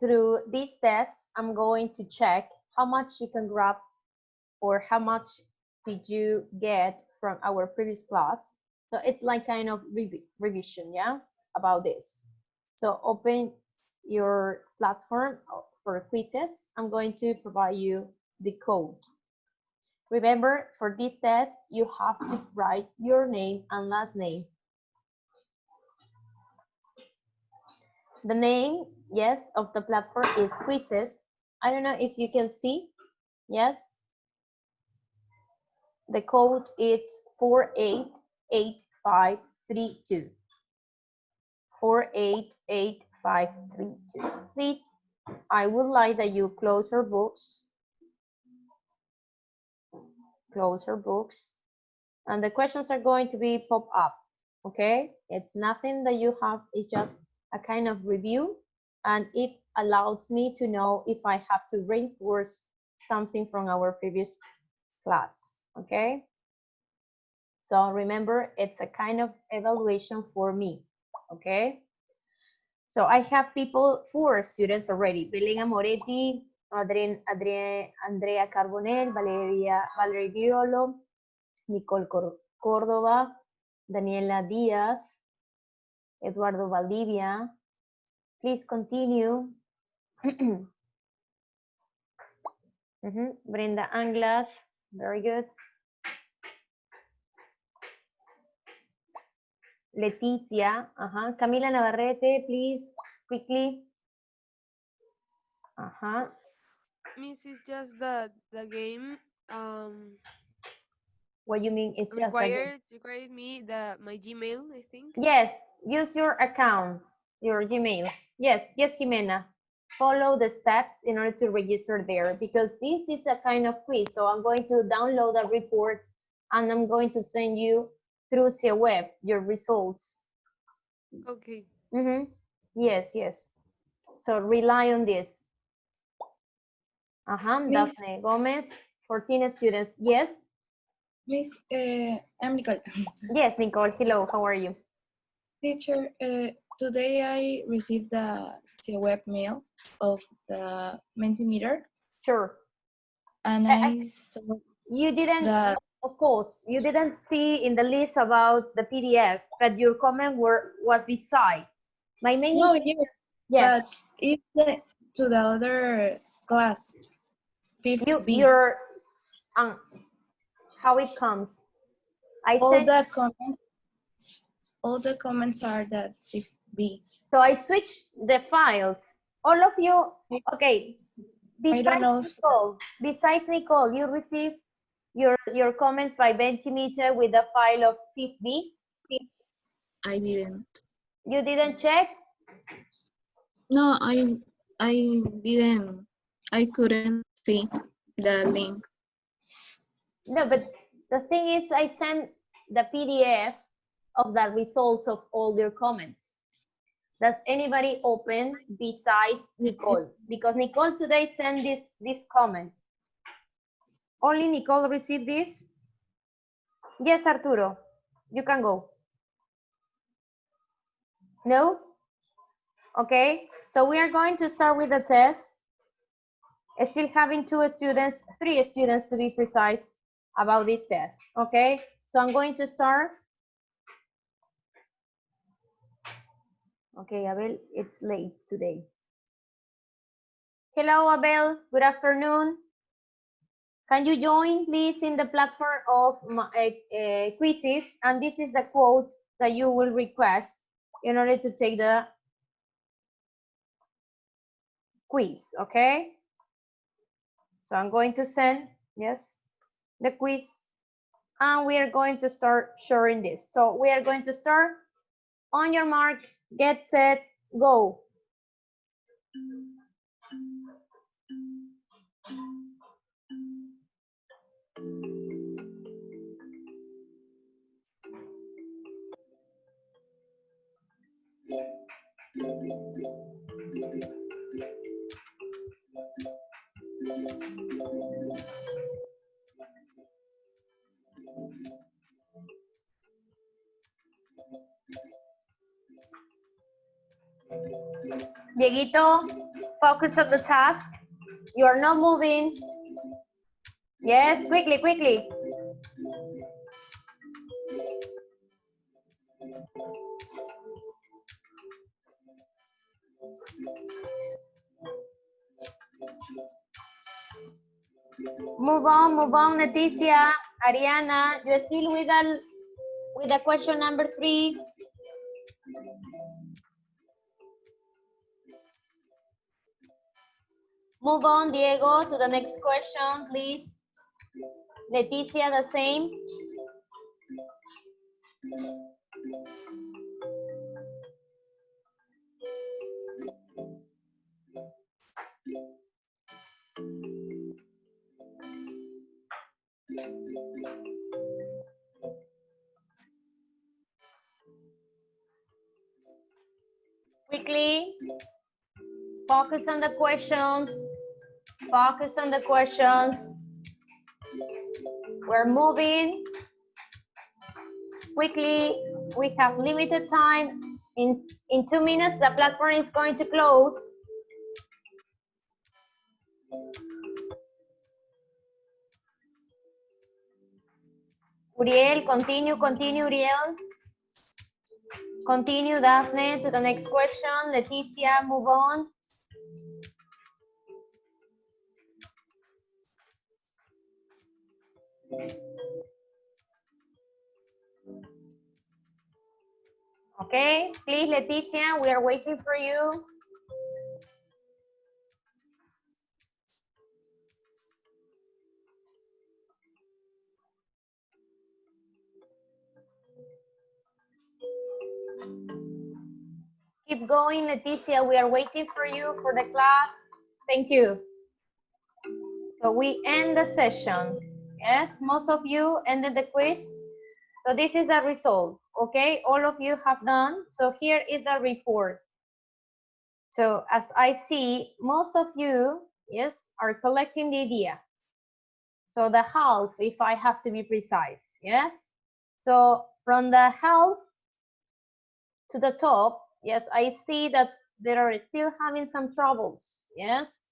through this test, I'm going to check how much you can grab or how much did you get from our previous class. So it's like kind of revision, yes, about this. So open your platform for quizzes. I'm going to provide you the code. Remember, for this test, you have to write your name and last name. The name, yes, of the platform is Quizzes. I don't know if you can see. Yes. The code is 488532. 488532. Please, I would like that you close your books. Close your books. And the questions are going to be pop up. Okay? It's nothing that you have, it's just a kind of review, and it allows me to know if I have to reinforce something from our previous class. Okay? So remember, it's a kind of evaluation for me. Okay? So I have people, 4 students already. Belén Moretti, Andrea Carbonell, Valerie Virolo, Nicole Córdoba, Daniela Díaz, Eduardo Valdivia. Please continue. Brenda Anglas, very good. Leticia, Camila Navarrete, please, quickly. Miss, it's just that the game What you mean? It's just a game. required me my Gmail, I think. Yes, use your account, your Gmail. Yes, Jimena. Follow the steps in order to register there, because this is a kind of quiz. So I'm going to download a report and I'm going to send you through the web your results. Okay. Yes, yes. So rely on this. Daphne Gomez, 14 students. Yes. Miss, I'm Nicole. Yes, Nicole. Hello. How are you? Teacher, today I received the web mail of the Mentimeter. Sure. And I saw you didn't, of course, you didn't see in the list about the PDF, but your comment was beside. My main yes. But it's to the other class. 5th B. Your how it comes. All the comments are the 5th B. So I switched the files. All of you, okay. Besides Nicole, you received your comments by Mentimeter with the file of 5th B? I didn't. You didn't check? No, I didn't. I couldn't see the link. No, but the thing is, I sent the PDF of the results of all your comments. Does anybody open besides Nicole? Because Nicole today sent this comment. Only Nicole received this? Yes, Arturo, you can go. No? Okay, so we are going to start with the test. Still having 3 students to be precise about this test. Okay, so I'm going to start. Okay, Abel, it's late today. Hello, Abel. Good afternoon. Can you join, please, in the platform of quizzes? And this is the quote that you will request in order to take the quiz, okay? So I'm going to send, yes, the quiz. And we are going to start sharing this. So we are going to start. On your mark, get set, go. Dieguito, Focus on the task. You are not moving. Yes, quickly, quickly. Move on, Leticia, Ariana. You're still with the question number 3. Move on, Diego, to the next question, please. Leticia, the same. Quickly, focus on the questions. Focus on the questions. We're moving. Quickly, we have limited time. In 2 minutes, the platform is going to close. Uriel, continue, Uriel. Continue, Daphne, to the next question. Leticia, move on. Okay, please, Leticia, we are waiting for you. Keep going, Leticia, we are waiting for you for the class. Thank you. So we end the session. Yes, most of you ended the quiz. So this is the result, okay? All of you have done. So here is the report. So as I see, most of you, yes, are collecting the idea. So the half, if I have to be precise, yes? So from the half to the top, yes, I see that there are still having some troubles, yes?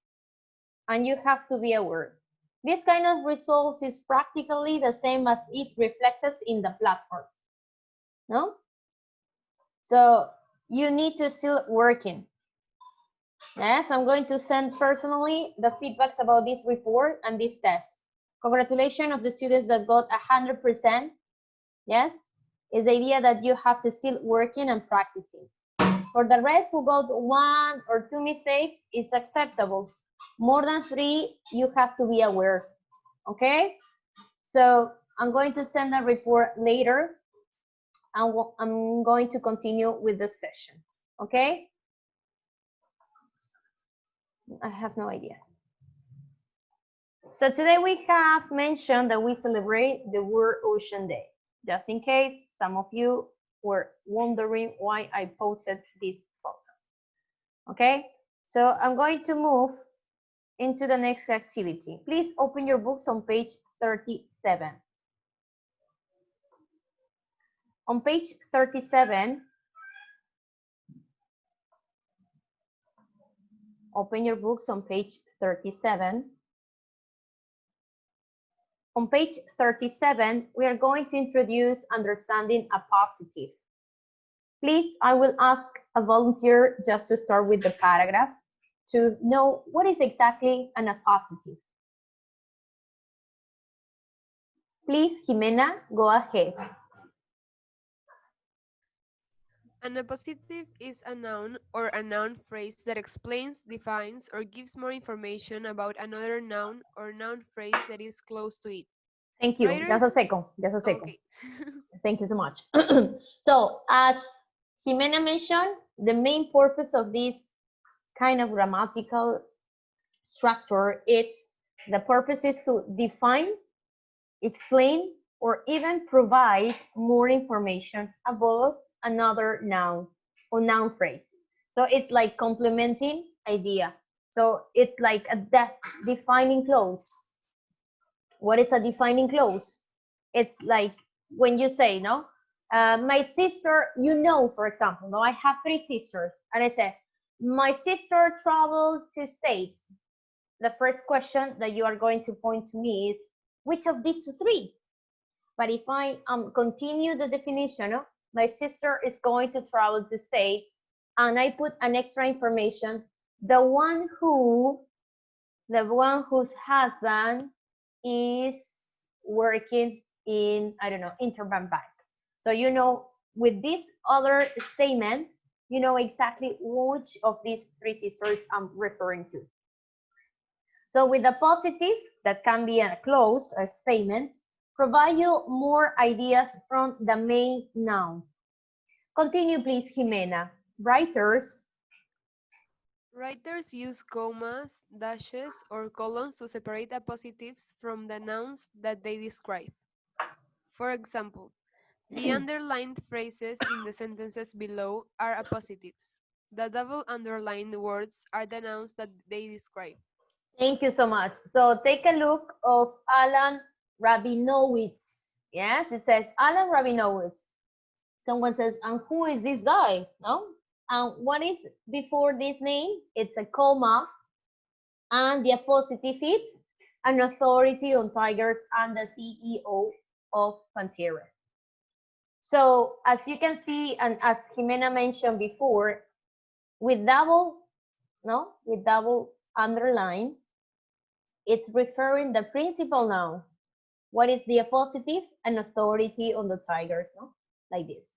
And you have to be aware. This kind of results is practically the same as it reflects in the platform, no? So you need to still working. Yes, I'm going to send personally the feedbacks about this report and this test. Congratulations of the students that got 100%. Yes, it's the idea that you have to still working and practicing. For the rest who got 1 or 2 mistakes, it's acceptable. More than 3, you have to be aware. Okay, so I'm going to send a report later, and I'm going to continue with the session. Okay, I have no idea. So today we have mentioned that we celebrate the World Ocean Day. Just in case some of you were wondering why I posted this photo. Okay, so I'm going to move into the next activity. Please open your books on page 37. On page 37, open your books on page 37. On page 37, we are going to introduce understanding a positive. Please, I will ask a volunteer just to start with the paragraph to know what is exactly an appositive. Please, Jimena, go ahead. An appositive is a noun or a noun phrase that explains, defines, or gives more information about another noun or noun phrase that is close to it. Thank you. Writers? Just a second. Just a second. Okay. Thank you so much. So, as Jimena mentioned, the main purpose of this kind of grammatical structure, the purpose is to define, explain, or even provide more information about another noun or noun phrase. So it's like complementing idea. So it's like a defining clause. What is a defining clause? It's like when you say, no, my sister, for example, no, I have 3 sisters, and I say, My sister traveled to States. The first question that you are going to point to me is, which of these three? But if I continue the definition, no? My sister is going to travel to States, and I put an extra information, the one whose husband is working in, I don't know, Interbank Bank. So you know, with this other statement, you know exactly which of these three sisters I'm referring to. So with a positive, that can be a clause, a statement, provide you more ideas from the main noun. Continue, please, Jimena. Writers Writers use commas, dashes, or colons to separate appositives from the nouns that they describe. For example, the underlined phrases in the sentences below are appositives. The double underlined words are the nouns that they describe. Thank you so much. So take a look of Alan Rabinowitz. Yes, it says Alan Rabinowitz. Someone says, and who is this guy? No? And what is before this name? It's a comma. And the appositive is an authority on tigers and the CEO of Pantera. So as you can see, and as Jimena mentioned before, with double underline, it's referring the principal noun. What is the appositive? An authority on the tigers, no? Like this.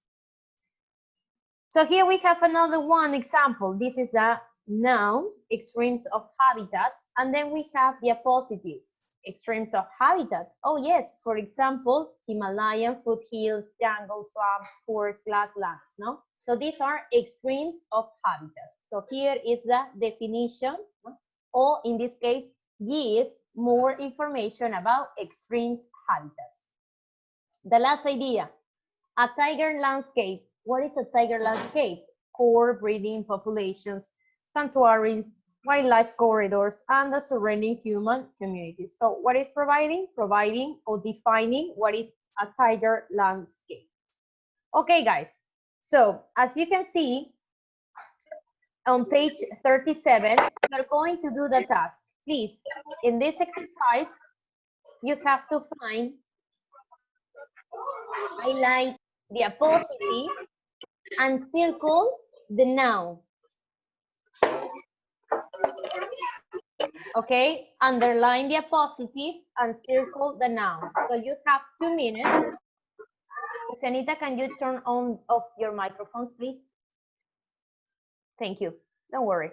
So here we have another one example. This is the noun, extremes of habitats, and then we have the appositives, extremes of habitat. Oh yes, for example, Himalayan, foothills, jungle, swamp, forest, grasslands, no? So these are extremes of habitat. So here is the definition, no? Or in this case, give more information about extremes habitats. The last idea, a tiger landscape. What is a tiger landscape? Core breeding populations, sanctuaries, wildlife corridors, and the surrounding human communities. So what is providing? Providing or defining what is a tiger landscape. Okay, guys. So as you can see, on page 37, you're going to do the task. Please, in this exercise, you have to highlight the apostrophe and circle the noun. Okay, underline the apostrophe and circle the noun. So you have 2 minutes. Lucianita, can you turn on off your microphones, please? Thank you. Don't worry.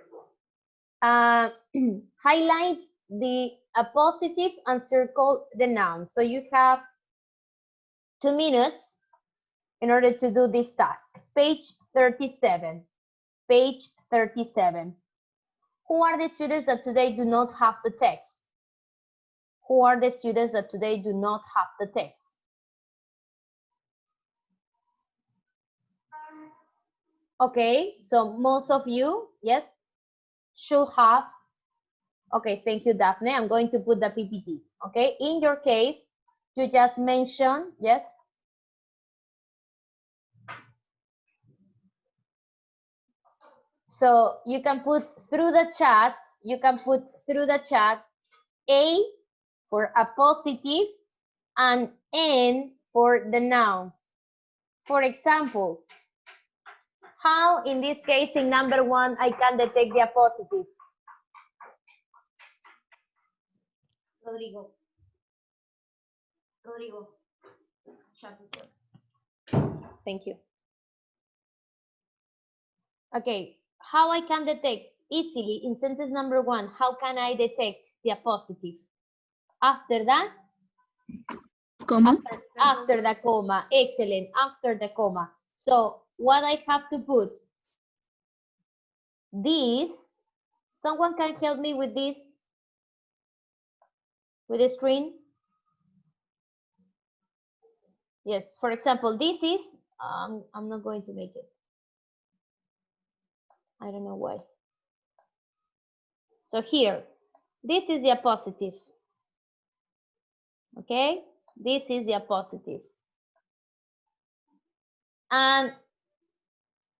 Highlight the apostrophe and circle the noun. So you have 2 minutes in order to do this task. Page 37. Page 37. Who are the students that today do not have the text? Who are the students that today do not have the text? Okay, so most of you, yes, should have. Okay, thank you, Daphne. I'm going to put the PPT. Okay, in your case, you just mentioned, yes. So you can put through the chat, A for appositive and N for the noun. For example, how in this case in number 1 I can detect the appositive? Rodrigo, thank you. Okay, how I can detect easily in sentence number 1, how can I detect the appositive? After that? Comma. After the comma, excellent, after the comma. So what I have to put? This, someone can help me with this? With the screen? Yes, for example, this is, I'm not going to make it. I don't know why. So here, this is the appositive. Okay, this is the appositive. And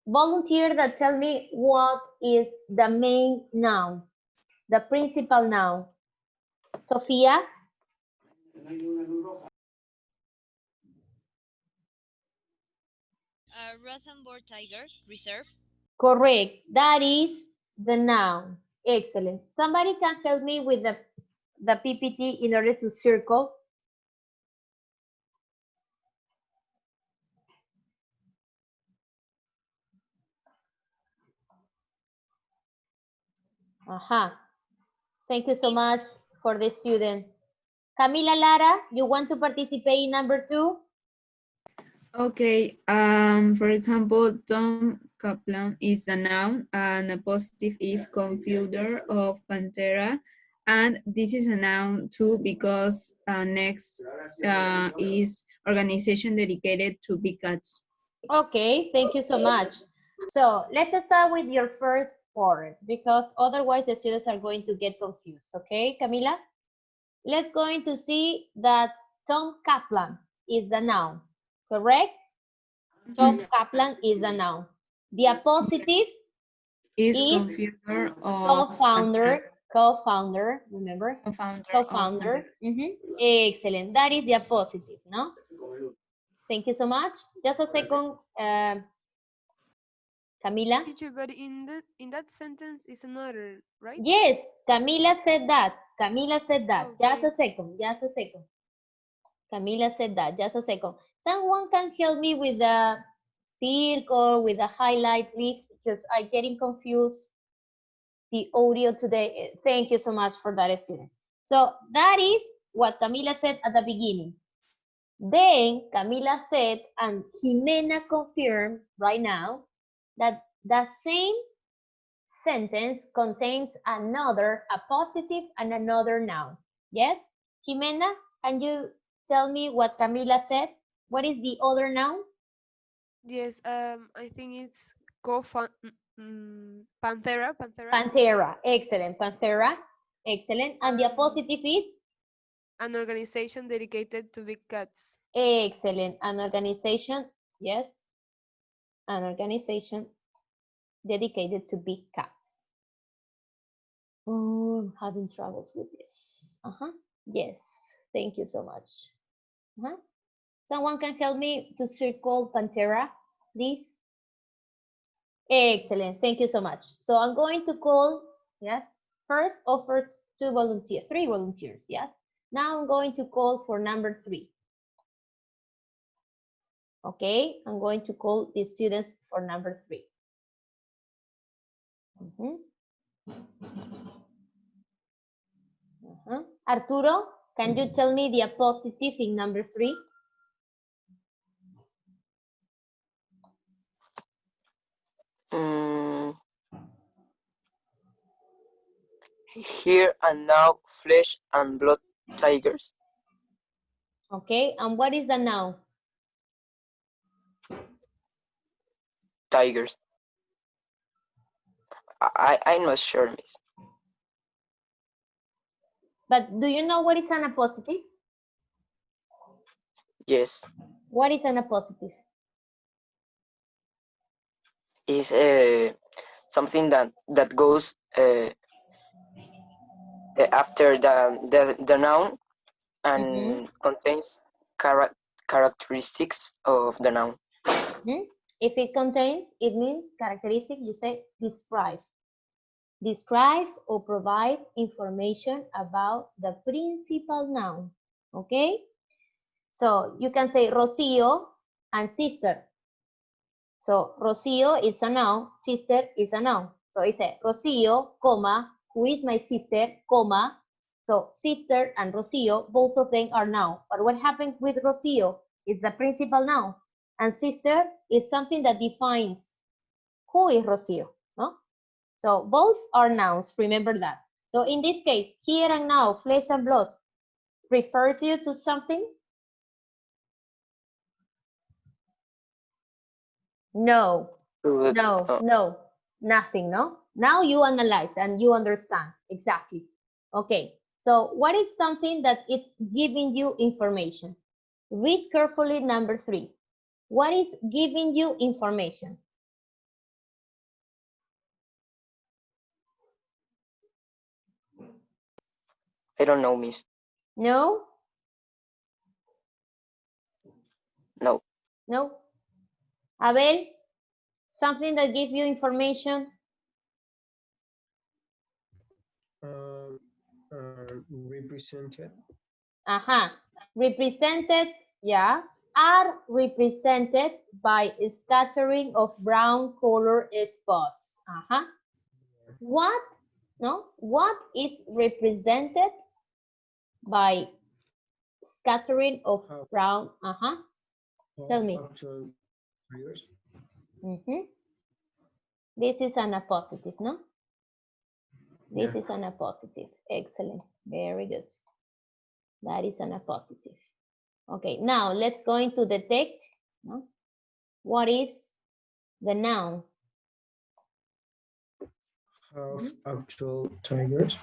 volunteer that tell me what is the main noun, the principal noun. Sofia? Rothenburg Tiger Reserve. Correct. That is the noun. Excellent. Somebody can help me with the PPT in order to circle. Aha. Thank you so much for the student. Camila Lara, you want to participate in number 2? Okay, for example, Tom Kaplan is a noun and a positive if computer of Pantera. And this is a noun too because next is organization dedicated to big cats. Okay, thank you so much. So let's start with your first part because otherwise the students are going to get confused. Okay, Camila? Let's going to see that Tom Kaplan is a noun, correct? Tom Kaplan is a noun. The appositive Is is computer of co-founder, co-founder, remember? co-founder Co-founder. Excellent. That is the appositive, no? Thank you so much. Just a second, Camila. Teacher, but in that sentence is another, right? Yes, Camila said that. Camila said that. Just Okay. a second. Just a second. Camila said that. Just a second. Someone can help me with the circle, with the highlight, please, because I'm getting confused. The audio today. Thank you so much for that, student. So that is what Camila said at the beginning. Then Camila said, and Jimena confirmed right now, that the same sentence contains another appositive and another noun. Yes? Jimena, can you tell me what Camila said? What is the other noun? Yes, I think it's Panthera. Panthera. Excellent. Panthera. Excellent. And the appositive is? An organization dedicated to big cats. Excellent. An organization. Yes. An organization dedicated to big cats. Oh, I'm having troubles with this. Yes. Thank you so much. Someone can help me to circle Panthera, please? Excellent. Thank you so much. So I'm going to call, yes, first offers three volunteers, yes? Now I'm going to call for number 3. Okay, I'm going to call the students for number 3. Arturo, can you tell me the appositive in number 3? Here and now, flesh and blood tigers. Okay, and what is the noun? Tigers. I'm not sure, miss. But do you know what is an appositive? Yes. What is an appositive? Is something that goes after the noun and contains characteristics of the noun. If it contains, it means characteristic, you say describe. Describe or provide information about the principal noun, okay? So you can say Rocío and sister. So Rocío is a noun, sister is a noun. So I say Rocío, comma, who is my sister, comma. So sister and Rocío, both of them are noun. But what happened with Rocío? It's the principal noun. And sister is something that defines who is Rocío, no? So both are nouns, remember that. So in this case, here and now, flesh and blood refers you to something? No, nothing, no? Now you analyze and you understand, exactly. Okay, so what is something that it's giving you information? Read carefully number 3. What is giving you information? I don't know, Miss. No? No. No? Abel, something that gives you information? Represented. Represented, yeah, are represented by a scattering of brown color spots. What? No? What is represented by scattering of brown? Tell me. Actual tigers. This is an appositive, no? This is an appositive. Excellent. Very good. That is an appositive. Okay, now let's go into detect. No? What is the noun? Have actual tigers.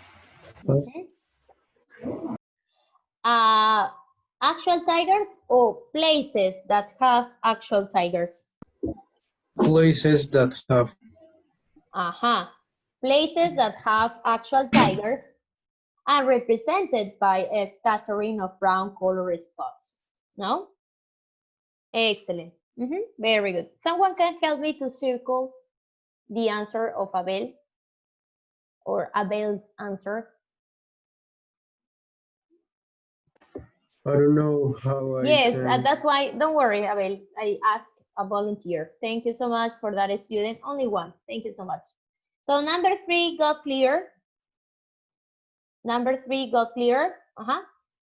Actual tigers or places that have actual tigers? Places that have. Places that have actual tigers are represented by a scattering of brown color spots. No? Excellent. Very good. Someone can help me to circle the answer of Abel or Abel's answer. I don't know how Yes, I can. that's why, don't worry, Abel. I asked a volunteer. Thank you so much for that student. Only one. Thank you so much. So number 3 got clear. Number 3 got clear.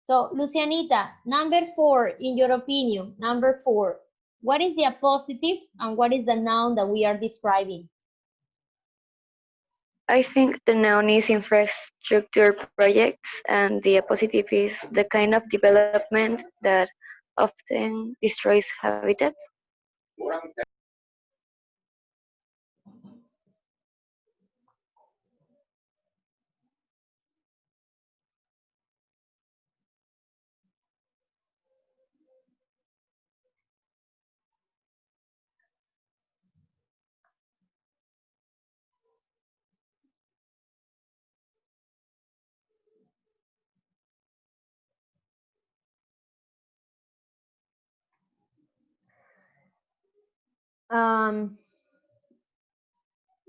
So Lucianita, number 4, in your opinion, number 4, what is the appositive and what is the noun that we are describing? I think the noun is infrastructure projects and the positive is the kind of development that often destroys habitat.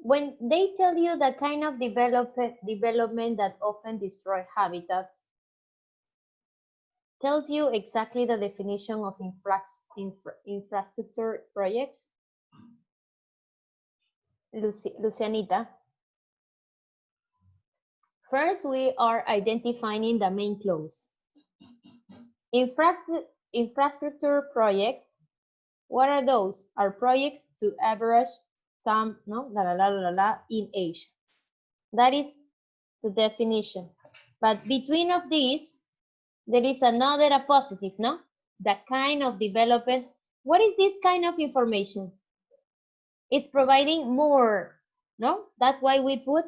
When they tell you the kind of development that often destroy habitats, tells you exactly the definition of infrastructure projects. Lucianita. First, we are identifying the main clause. Infrastructure projects, what are those? Are projects to average some, no, in age. That is the definition. But between of these, there is another appositive, no? The kind of development. What is this kind of information? It's providing more, no? That's why we put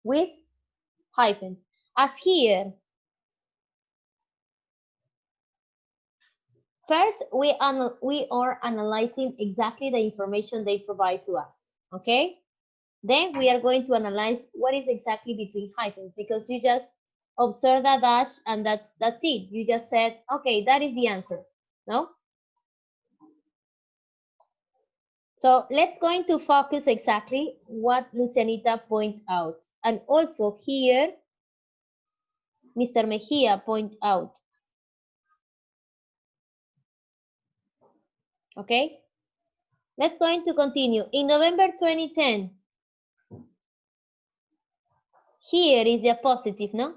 with hyphen. As here, first we are analyzing exactly the information they provide to us, okay? Then we are going to analyze what is exactly between hyphens, because you just observe that dash and that's it. You just said, okay, that is the answer, no? So let's going to focus exactly what Lucianita pointed out. And also here, Mr. Mejia point out. Okay, let's going to continue. In November 2010, here is the positive, no?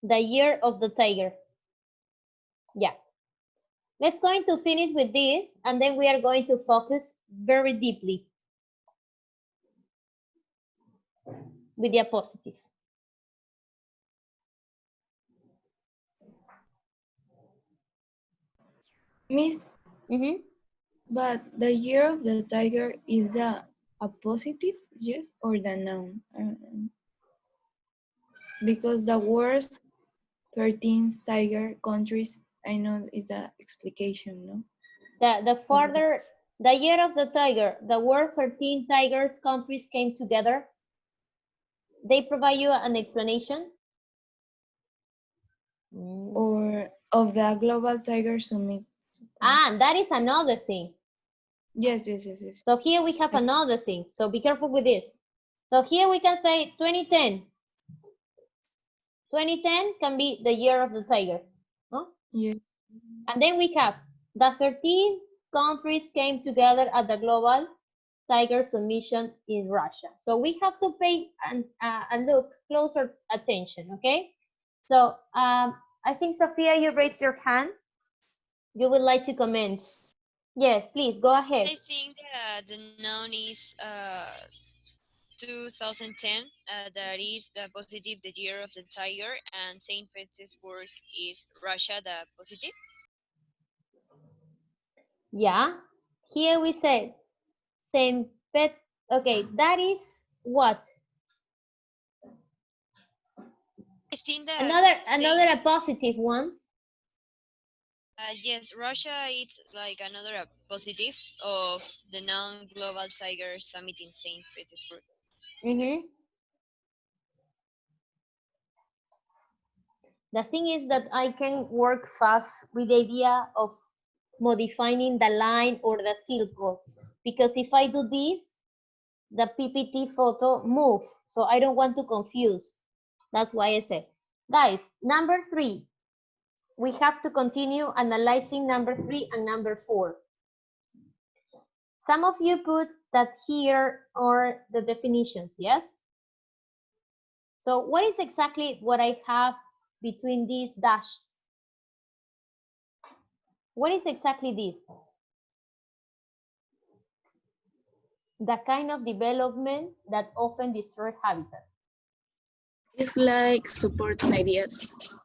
The year of the tiger. Yeah. Let's going to finish with this, and then we are going to focus very deeply with the positive. Miss, but the year of the tiger is a positive, yes, or the noun? Because the words 13 tiger countries, I know is a explication, no? The further, the year of the tiger, the word 13 tigers countries came together. They provide you an explanation. or of the Global Tiger Summit. Ah, that is another thing. Yes. So here we have another thing. So be careful with this. So here we can say 2010. 2010 can be the year of the tiger. Huh? Yeah. And then we have the 13 countries came together at the Global Tiger Submission in Russia. So we have to pay a look closer attention, okay? So I think, Sophia, you raised your hand. You would like to comment. Yes, please, go ahead. I think the noun is 2010. That is the positive, the year of the tiger, and Saint Petersburg is Russia, the positive. Yeah, here we say Saint Pet. Okay, that is what? I think that Another a positive ones. yes, Russia is like another positive of the non-global tiger summit in Saint Petersburg. The thing is that I can work fast with the idea of modifying the line or the circle, because if I do this, the PPT photo move, so I don't want to confuse. That's why I said, guys, number 3, we have to continue analyzing number 3 and number 4. Some of you put that here are the definitions, yes? So what is exactly what I have between these dashes? What is exactly this? The kind of development that often destroy habitat. It's like supporting ideas.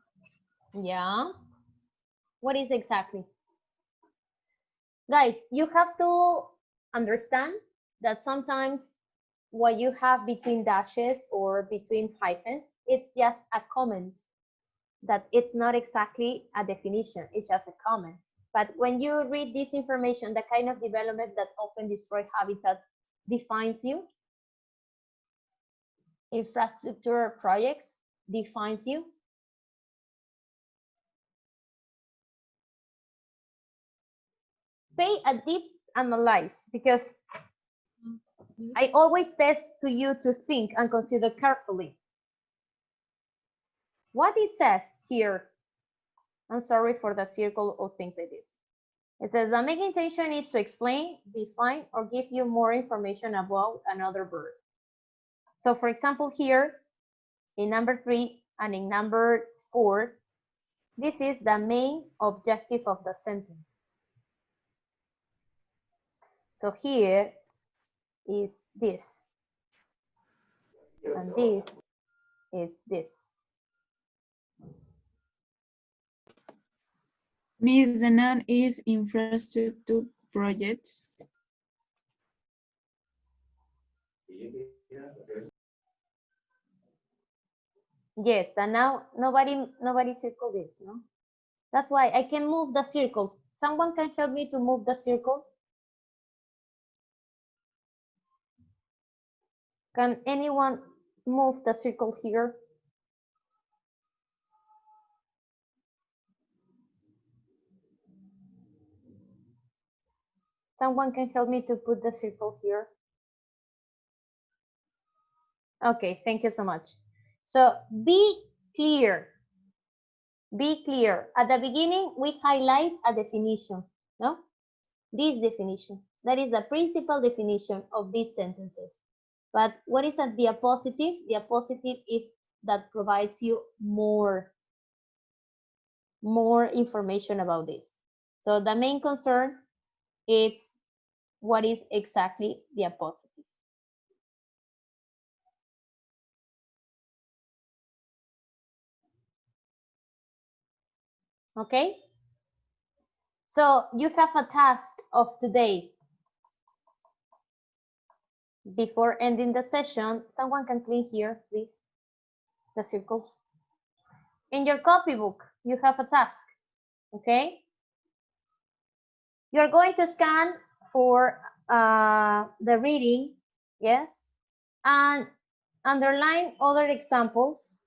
Yeah. What is exactly? Guys, you have to understand that sometimes what you have between dashes or between hyphens, it's just a comment, that it's not exactly a definition, it's just a comment. But when you read this information, the kind of development that often destroy habitats defines you. Infrastructure projects defines you. Pay a deep analyze, because I always test to you to think and consider carefully. What it says here, I'm sorry for the circle of things like this. It says the main intention is to explain, define, or give you more information about another verb. So for example, here in number 3 and in number 4, this is the main objective of the sentence. So here is this, and this is this. Miss, the noun is infrastructure projects. Yes, and now nobody circle this, no? That's why I can move the circles. Someone can help me to move the circles? Can anyone move the circle here? Someone can help me to put the circle here? Okay, thank you so much. So be clear. Be clear. At the beginning, we highlight a definition, no? This definition. That is the principal definition of these sentences. But what is a diapositive? Diapositive is that provides you more information about this. So the main concern is what is exactly diapositive. Okay? So you have a task of today. Before ending the session, someone can clean here, please, the circles. In your copybook, you have a task, okay? You're going to scan for the reading, yes? And underline other examples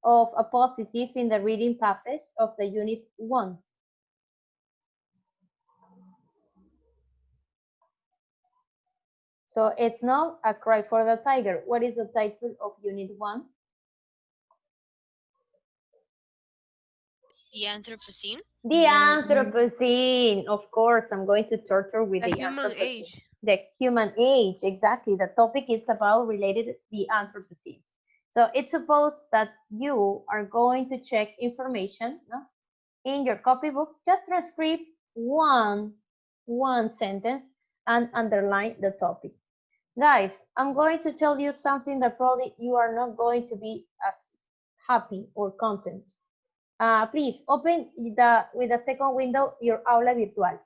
of a positive in the reading passage of the unit 1? So it's not A Cry for the Tiger. What is the title of unit 1? The Anthropocene. The Anthropocene. Of course, I'm going to torture with The the human Anthropocene. age. The human age, exactly. The topic is about related to the Anthropocene. So it's supposed that you are going to check information, no, in your copybook. Just transcribe one sentence and underline the topic. Guys, I'm going to tell you something that probably you are not going to be as happy or content. Please open with the second window your Aula Virtual.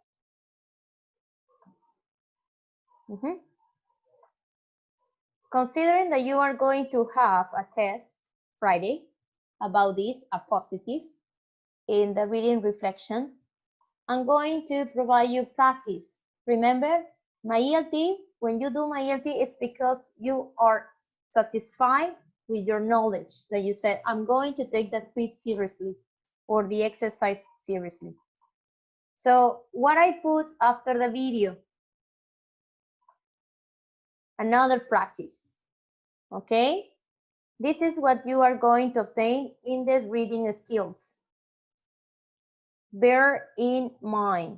Considering that you are going to have a test Friday about this, a positive, in the reading reflection, I'm going to provide you practice. Remember, my ELT, when you do my ELT, it's because you are satisfied with your knowledge that you said, I'm going to take that quiz seriously or the exercise seriously. So what I put after the video, another practice, okay? This is what you are going to obtain in the reading skills. Bear in mind.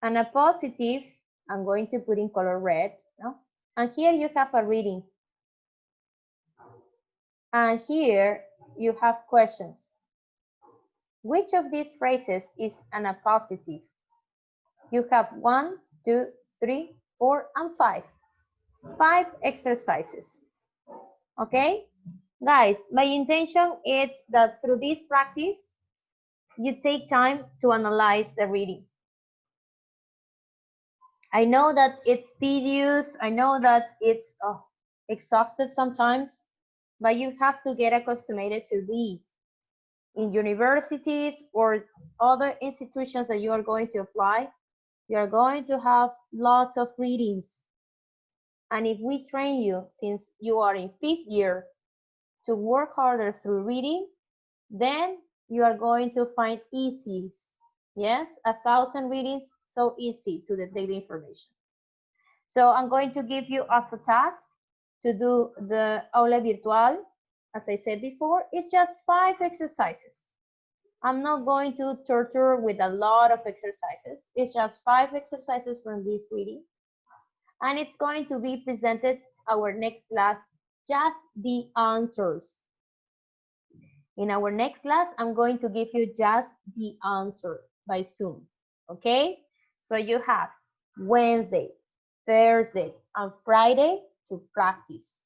And a positive, I'm going to put in color red, no? And here you have a reading. And here you have questions. Which of these phrases is an appositive? You have 1, 2, 3, 4, and 5. 5 exercises. Okay? Guys, my intention is that through this practice, you take time to analyze the reading. I know that it's tedious. I know that it's exhausted sometimes, but you have to get accustomed to read. In universities or other institutions that you are going to apply, you are going to have lots of readings. And if we train you since you are in 5th year to work harder through reading, then you are going to find easies. Yes, 1,000 readings, so easy to detect the information. So I'm going to give you as a task to do the Aula Virtual. As I said before, it's just 5 exercises. I'm not going to torture with a lot of exercises. It's just 5 exercises from this reading. And it's going to be presented our next class, just the answers. In our next class, I'm going to give you just the answer by Zoom, okay? So you have Wednesday, Thursday, and Friday to practice.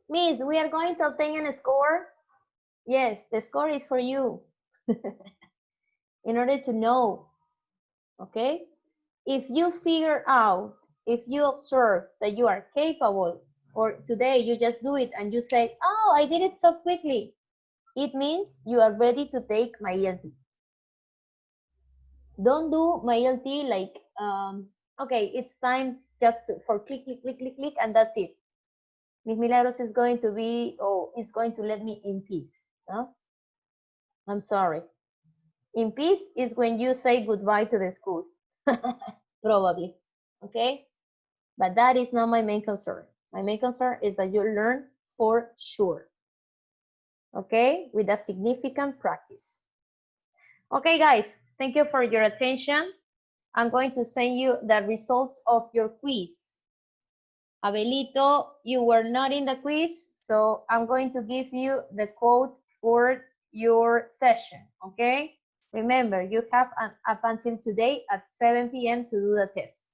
Miss, we are going to obtain a score. Yes, the score is for you. In order to know, okay? If you figure out, if you observe that you are capable, or today you just do it and you say, oh, I did it so quickly, it means you are ready to take my ELT. Don't do my ELT like, okay, it's time just for click, click, click, click, click, and that's it. Miss Milagros is going to be, is going to let me in peace. No? I'm sorry. In peace is when you say goodbye to the school, probably, okay? But that is not my main concern. My main concern is that you learn for sure, okay? With a significant practice. Okay, guys, thank you for your attention. I'm going to send you the results of your quiz. Abelito, you were not in the quiz, so I'm going to give you the code for your session, okay? Remember, you have up until today at 7 p.m. to do the test.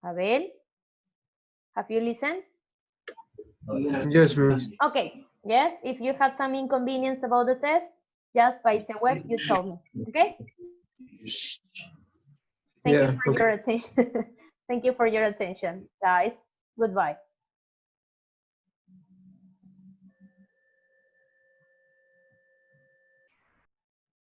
Abel, have you listened? Yes, Miss. Okay, yes, if you have some inconvenience about the test, just by the web, you tell me, okay? Thank you for your attention. Thank you for your attention, guys. Goodbye.